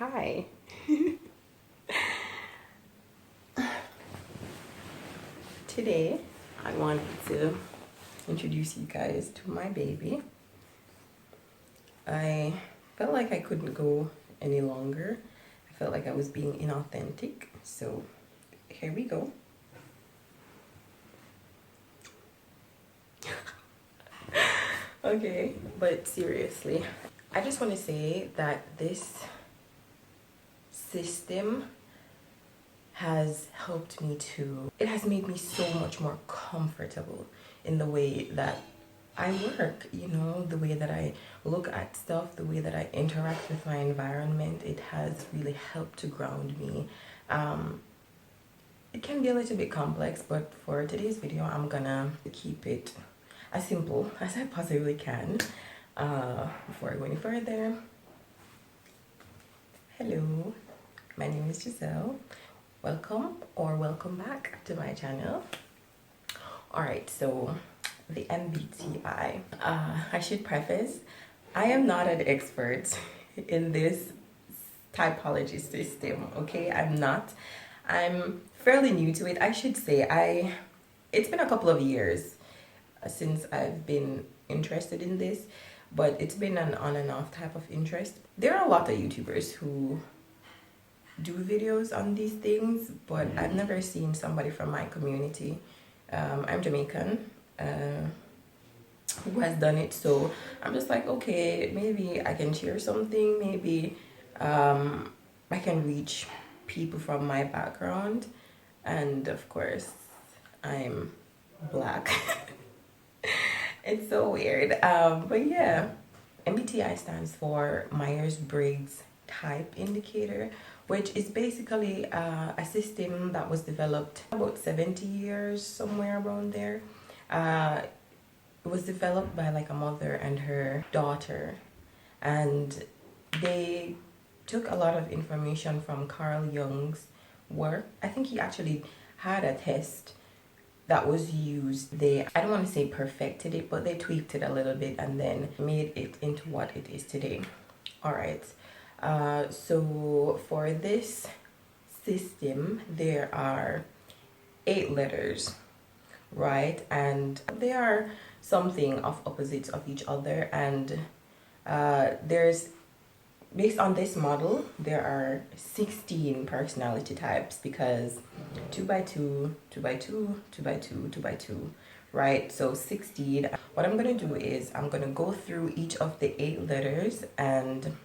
Hi. Today, I wanted to introduce you guys to my baby. I felt like I couldn't go any longer. I felt like I was being inauthentic. So, here we go. Okay, but seriously, I just want to say that this system has helped me it has made me so much more comfortable in the way that I work, the way that I look at stuff, the way that I interact with my environment. It has really helped to ground me. It can be a little bit complex, but for today's video, I'm gonna keep it as simple as I possibly can. Before I go any further, hello, my name is Giselle. Welcome back to my channel. All right, so the MBTI. I should preface, I am not an expert in this typology system, okay? I'm not. I'm fairly new to it. I should say it's been a couple of years since I've been interested in this, but it's been an on and off type of interest. There are a lot of YouTubers who do videos on these things, but I've never seen somebody from my community. I'm Jamaican, who has done it, so I'm just like, okay, maybe I can share something, maybe I can reach people from my background, and of course I'm black. It's so weird, but yeah. MBTI stands for Myers Briggs Type Indicator, which is basically a system that was developed about 70 years, somewhere around there. It was developed by like a mother and her daughter, and they took a lot of information from Carl Jung's work. I think he actually had a test that was used. I don't want to say perfected it, but they tweaked it a little bit and then made it into what it is today. All right. So for this system, there are 8 letters, right? And they are something of opposites of each other. And based on this model, there are 16 personality types, because 2 by 2, 2 by 2, 2 by 2, 2 by 2, right? So 16. What I'm going to do is I'm going to go through each of the 8 letters, and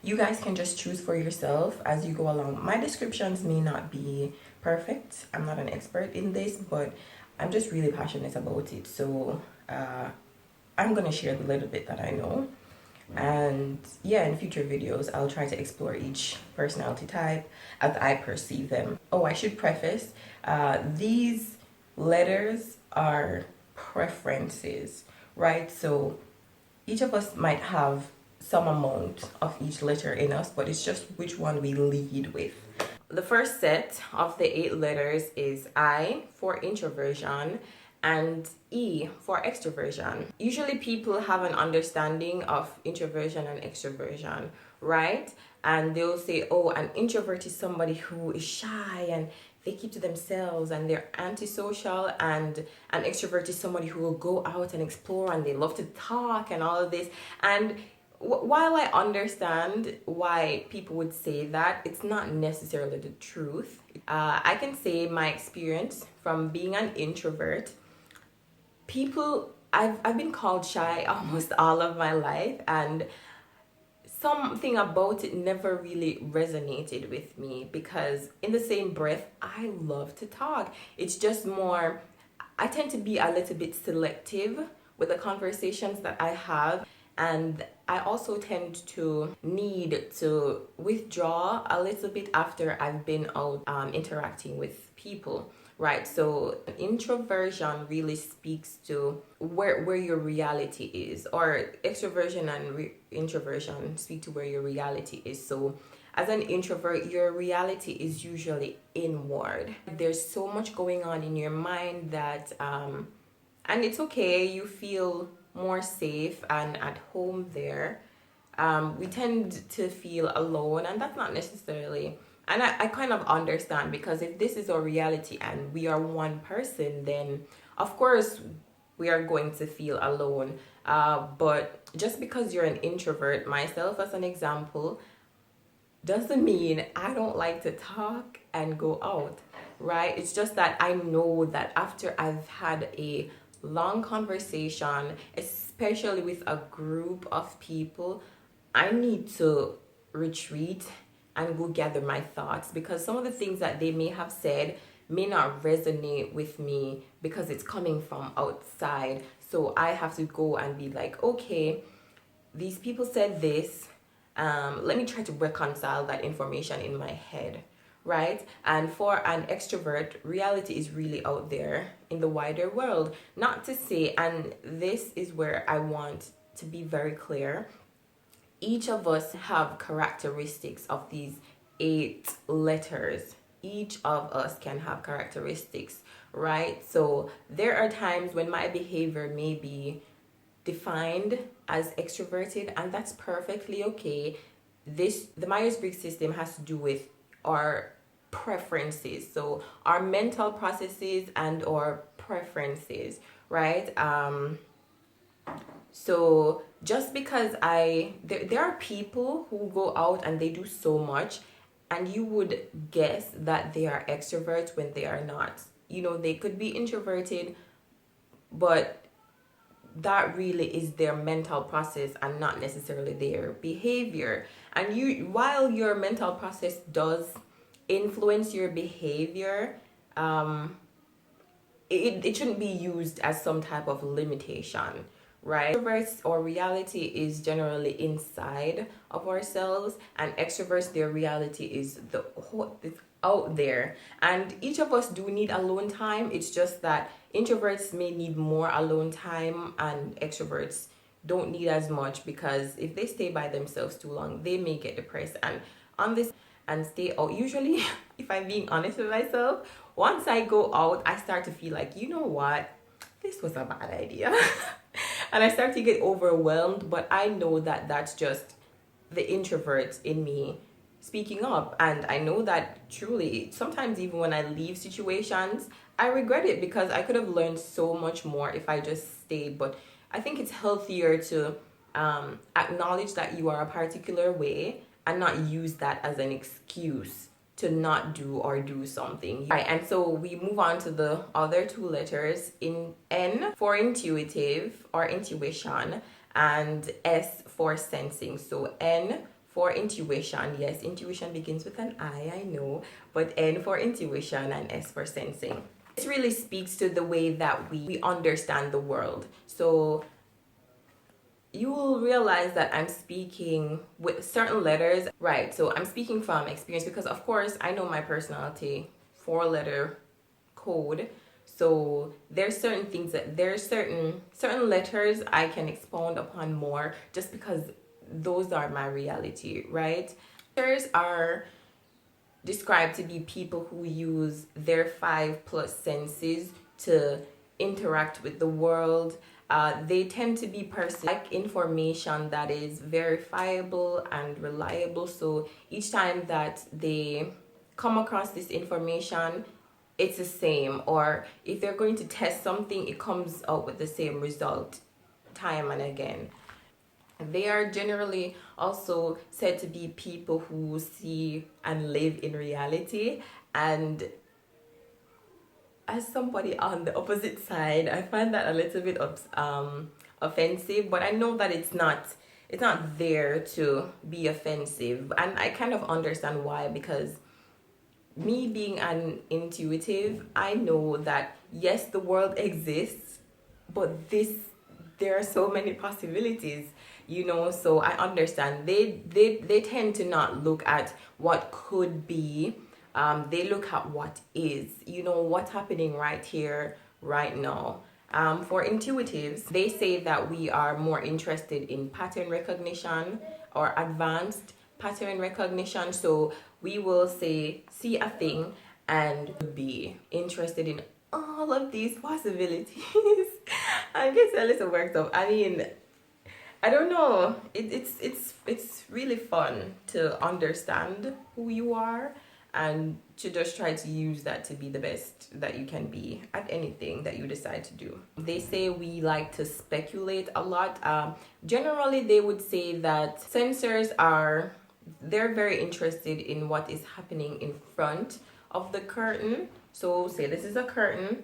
you guys can just choose for yourself as you go along. My descriptions may not be perfect. I'm not an expert in this, but I'm just really passionate about it. So I'm going to share the little bit that I know. And yeah, in future videos, I'll try to explore each personality type as I perceive them. Oh, I should preface, these letters are preferences, right? So each of us might have some amount of each letter in us, but it's just which one we lead with. The first set of the 8 letters is I for introversion and E for extroversion. Usually people have an understanding of introversion and extroversion, right? And they'll say, oh, an introvert is somebody who is shy and they keep to themselves and they're antisocial, and an extrovert is somebody who will go out and explore and they love to talk and all of this. And while I understand why people would say that, it's not necessarily the truth. I can say my experience from being an introvert. I've been called shy almost all of my life, and something about it never really resonated with me, because in the same breath, I love to talk. It's just more, I tend to be a little bit selective with the conversations that I have, and I also tend to need to withdraw a little bit after I've been out interacting with people, right? So introversion really speaks to where your reality is, or extroversion and introversion speak to where your reality is. So as an introvert, your reality is usually inward. There's so much going on in your mind that and it's okay, you feel more safe and at home there. we tend to feel alone, and that's not necessarily, and I kind of understand, because if this is our reality and we are one person, then of course we are going to feel alone. But just because you're an introvert, myself as an example, doesn't mean I don't like to talk and go out, right? It's just that I know that after I've had a long conversation, especially with a group of people, I need to retreat and go gather my thoughts, because some of the things that they may have said may not resonate with me because it's coming from outside. So I have to go and be like, okay, these people said this. Let me try to reconcile that information in my head, right? And for an extrovert, reality is really out there in the wider world. Not to say, and this is where I want to be very clear, each of us have characteristics of these 8 letters. Each of us can have characteristics, right? So there are times when my behavior may be defined as extroverted, and that's perfectly okay. The Myers Briggs system has to do with our preferences, so our mental processes and our preferences, right? So just because there are people who go out and they do so much, and you would guess that they are extroverts when they are not. They could be introverted, but that really is their mental process and not necessarily their behavior. And while your mental process does influence your behavior, it shouldn't be used as some type of limitation, right? Introverts, or reality is generally inside of ourselves, and extroverts, their reality is it's out there. And each of us do need alone time. It's just that introverts may need more alone time and extroverts don't need as much, because if they stay by themselves too long, they may get depressed and stay out. Usually, if I'm being honest with myself, once I go out, I start to feel like, you know what, this was a bad idea. And I start to get overwhelmed, but I know that that's just the introvert in me speaking up. And I know that truly, sometimes even when I leave situations, I regret it, because I could have learned so much more if I just stayed. But I think it's healthier to acknowledge that you are a particular way and not use that as an excuse to not do or do something. Right, and so we move on to the other 2 letters, in N for intuitive or intuition, and S for sensing. So N for intuition. Yes, intuition begins with an I know, but N for intuition and S for sensing. This really speaks to the way that we understand the world. So you will realize that I'm speaking with certain letters, right? So I'm speaking from experience, because of course I know my personality, 4-letter code. So there's certain things there's certain letters I can expound upon more, just because those are my reality, right? Letters are described to be people who use their 5+ senses to interact with the world. They tend to be like information that is verifiable and reliable. So each time that they come across this information, it's the same. Or if they're going to test something, it comes out with the same result time and again. They are generally also said to be people who see and live in reality. And as somebody on the opposite side, I find that a little bit offensive, but I know that it's not there to be offensive, and I kind of understand why, because me being an intuitive, I know that yes, the world exists, but there are so many possibilities, so I understand. They tend to not look at what could be. They look at what is, what's happening right here, right now. For intuitives, they say that we are more interested in pattern recognition or advanced pattern recognition. So we will see a thing and be interested in all of these possibilities. I get a little worked up. I mean, I don't know. It's really fun to understand who you are and to just try to use that to be the best that you can be at anything that you decide to do. They say we like to speculate a lot. Generally, they would say that sensors they're very interested in what is happening in front of the curtain. So say this is a curtain,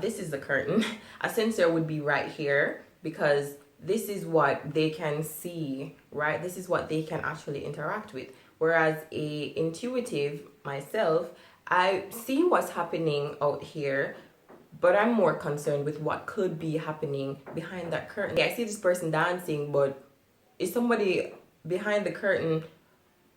this is the curtain. A sensor would be right here because this is what they can see, right? This is what they can actually interact with. Whereas a intuitive, myself, I see what's happening out here, but I'm more concerned with what could be happening behind that curtain. I see this person dancing, but is somebody behind the curtain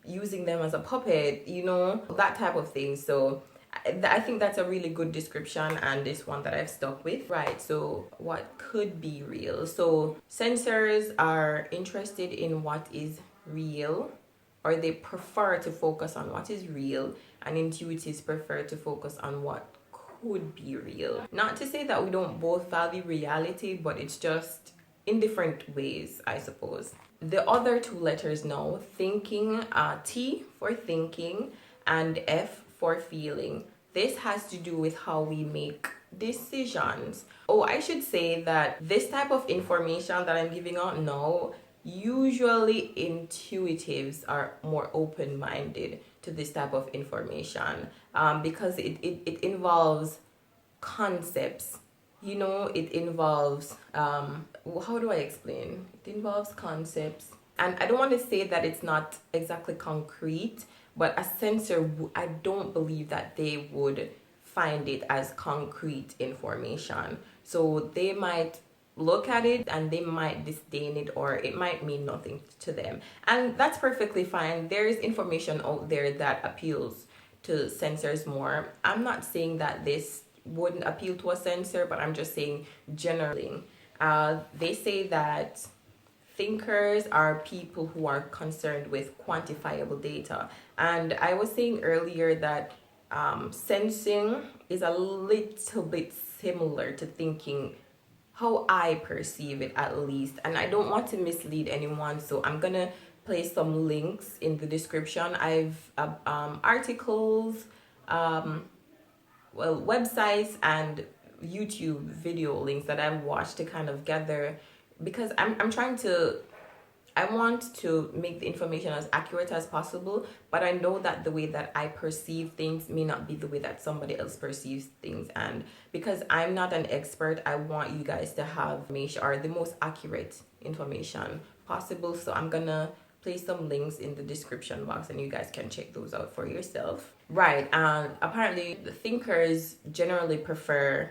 using them as a puppet, that type of thing. So I think that's a really good description, and this one that I've stuck with. Right, so what could be real? So sensors are interested in what is real, or they prefer to focus on what is real, and intuitives prefer to focus on what could be real. Not to say that we don't both value reality, but it's just in different ways, I suppose. The other two letters now, thinking, T for thinking and F for feeling. This has to do with how we make decisions. Oh, I should say that this type of information that I'm giving out now, usually intuitives are more open-minded to this type of information, because it involves concepts. It involves, how do I explain? It involves concepts. And I don't want to say that it's not exactly concrete, but a sensor, I don't believe that they would find it as concrete information. So they might look at it and they might disdain it, or it might mean nothing to them. And that's perfectly fine. There is information out there that appeals to sensors more. I'm not saying that this wouldn't appeal to a sensor, but I'm just saying generally. They say that thinkers are people who are concerned with quantifiable data. And I was saying earlier that sensing is a little bit similar to thinking, how I perceive it at least. And I don't want to mislead anyone, so I'm gonna place some links in the description. I've articles, websites and YouTube video links that I've watched to kind of gather, because I want to make the information as accurate as possible, but I know that the way that I perceive things may not be the way that somebody else perceives things. And because I'm not an expert, I want you guys to have information, or the most accurate information possible. So I'm gonna place some links in the description box and you guys can check those out for yourself. Right, and apparently the thinkers generally prefer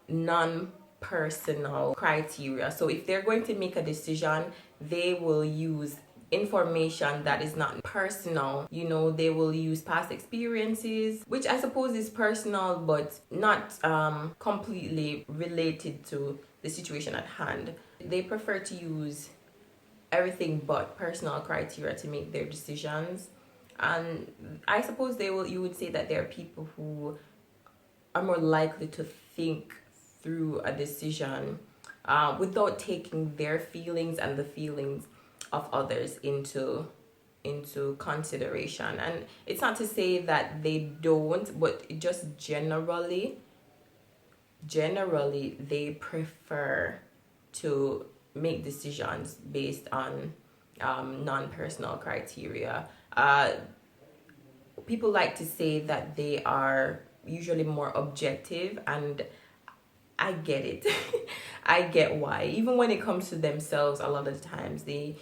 non-personal criteria. So if they're going to make a decision, they will use information that is not personal. They will use past experiences, which I suppose is personal but not completely related to the situation at hand. They prefer to use everything but personal criteria to make their decisions. And I suppose you would say that there are people who are more likely to think through a decision without taking their feelings and the feelings of others into consideration. And it's not to say that they don't, but just generally they prefer to make decisions based on non-personal criteria. People like to say that they are usually more objective, and I get it. I get why. Even when it comes to themselves, a lot of the times they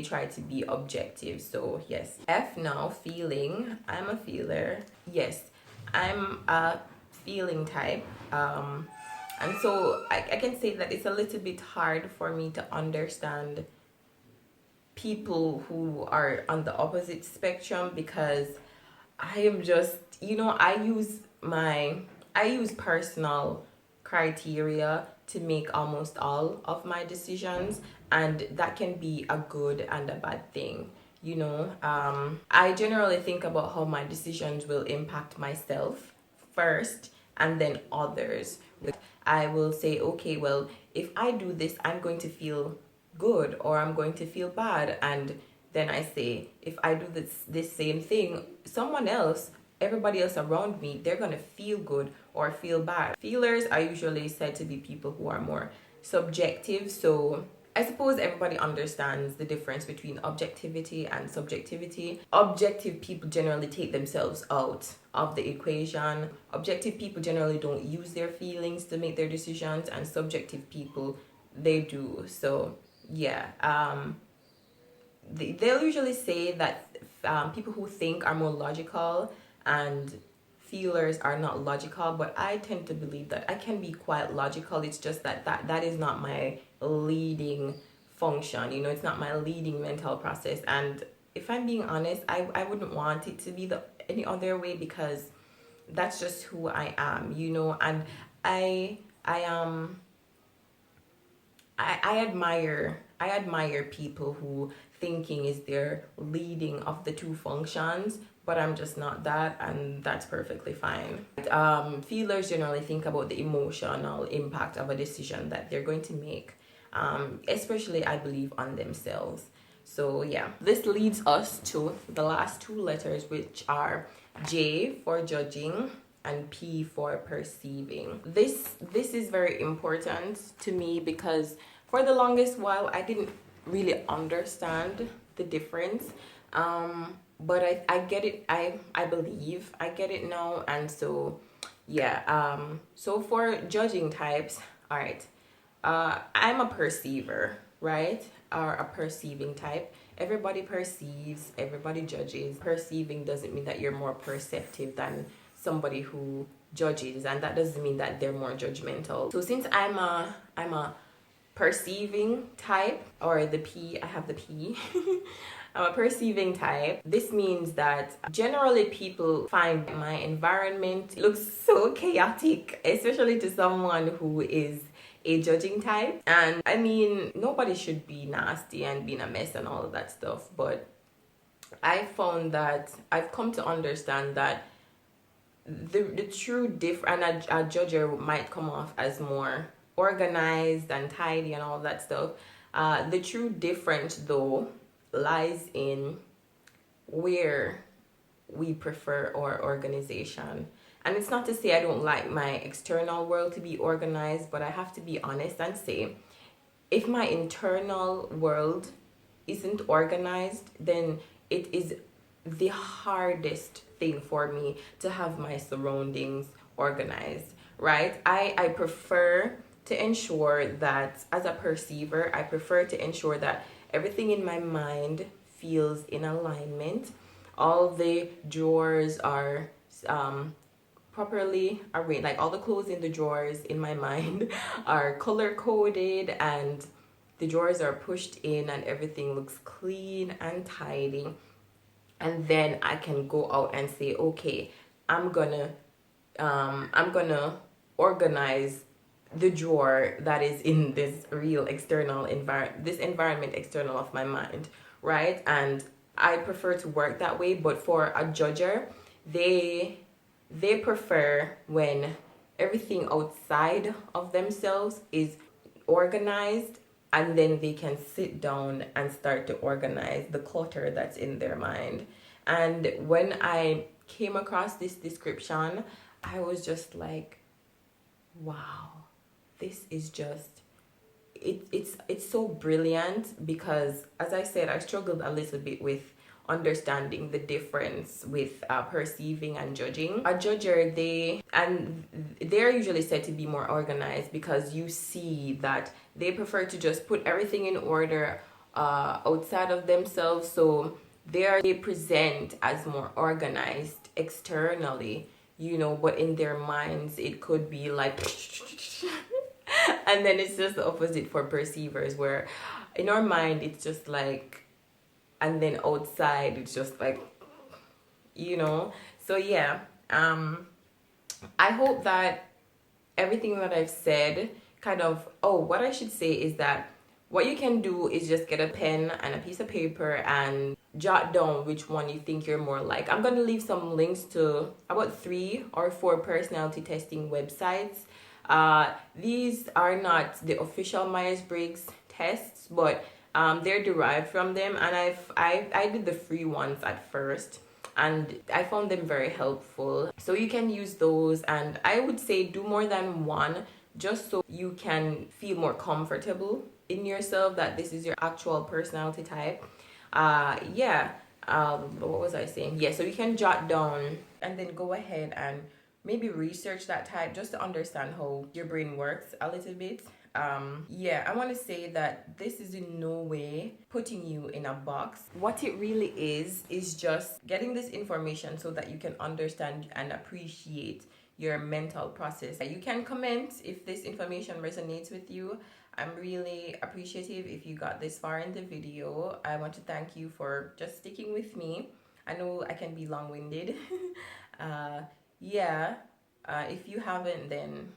try to be objective. So yes. F now, feeling. I'm a feeler. Yes, I'm a feeling type. And so I can say that it's a little bit hard for me to understand people who are on the opposite spectrum, because I am just, I use personal criteria to make almost all of my decisions, and that can be a good and a bad thing. I generally think about how my decisions will impact myself first and then others. I will say, okay, well, if I do this, I'm going to feel good or I'm going to feel bad. And then I say, if I do this same thing, everybody else around me, they're going to feel good or feel bad. Feelers are usually said to be people who are more subjective. So I suppose everybody understands the difference between objectivity and subjectivity. Objective people generally take themselves out of the equation. Objective people generally don't use their feelings to make their decisions, and subjective people, they do. So yeah, they'll usually say that people who think are more logical and feelers are not logical, but I tend to believe that I can be quite logical. It's just that is not my leading function, it's not my leading mental process. And if I'm being honest, I wouldn't want it to be any other way, because that's just who I am, and I I admire people who thinking is their leading of the two functions, but I'm just not that, and that's perfectly fine. Feelers generally think about the emotional impact of a decision that they're going to make, especially I believe on themselves. So yeah, this leads us to the last two letters, which are J for judging and P for perceiving. This is very important to me, because for the longest while I didn't really understand the difference. But I get it. I believe I get it now. And so yeah, so for judging types, all right, I'm a perceiver, right? Or a perceiving type. Everybody perceives, everybody judges. Perceiving doesn't mean that you're more perceptive than somebody who judges, and that doesn't mean that they're more judgmental. So since I'm a perceiving type, or the P, I have the P. I'm a perceiving type. This means that generally people find my environment looks so chaotic, especially to someone who is a judging type. And I mean, nobody should be nasty and being a mess and all of that stuff, but I found that I've come to understand that the true and a judger might come off as more organized and tidy and all that stuff. The true difference though lies in where we prefer our organization. And it's not to say I don't like my external world to be organized, but I have to be honest and say, if my internal world isn't organized, then it is the hardest thing for me to have my surroundings organized, right? I prefer to ensure that, as a perceiver, I prefer to ensure that everything in my mind feels in alignment. All the drawers are properly arranged, like all the clothes in the drawers in my mind are color coded, and the drawers are pushed in, and everything looks clean and tidy. And then I can go out and say, okay, I'm gonna organize the drawer that is in this real external environment external of my mind, right? And I prefer to work that way. But for a judger, they prefer when everything outside of themselves is organized, and then they can sit down and start to organize the clutter that's in their mind. And when I came across this description, I was just like, wow, this is just it's so brilliant, because as I said, I struggled a little bit with understanding the difference with perceiving and judging. A judger, they're usually said to be more organized, because you see that they prefer to just put everything in order outside of themselves. So they present as more organized externally, but in their minds it could be like and then it's just the opposite for perceivers, where in our mind it's just like, and then outside it's just like, so yeah, I hope that everything that I've said what I should say is that what you can do is just get a pen and a piece of paper and jot down which one you think you're more like. I'm going to leave some links to about 3 or 4 personality testing websites. These are not the official Myers Briggs tests, but they're derived from them, and I did the free ones at first, and I found them very helpful. So you can use those, and I would say do more than one, just so you can feel more comfortable in yourself that this is your actual personality type. Yeah. What was I saying? Yeah, so you can jot down and then go ahead and maybe research that type just to understand how your brain works a little bit. Yeah, I want to say that this is in no way putting you in a box. What it really is just getting this information so that you can understand and appreciate your mental process. You can comment if this information resonates with you. I'm really appreciative if you got this far in the video. I want to thank you for just sticking with me. I know I can be long-winded. Yeah, if you haven't, then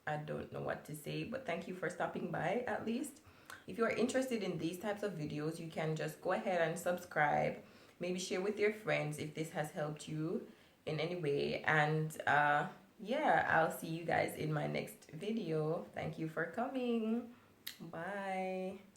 I don't know what to say, but thank you for stopping by at least. If you are interested in these types of videos, you can just go ahead and subscribe. Maybe share with your friends if this has helped you in any way. And yeah, I'll see you guys in my next video. Thank you for coming. Bye.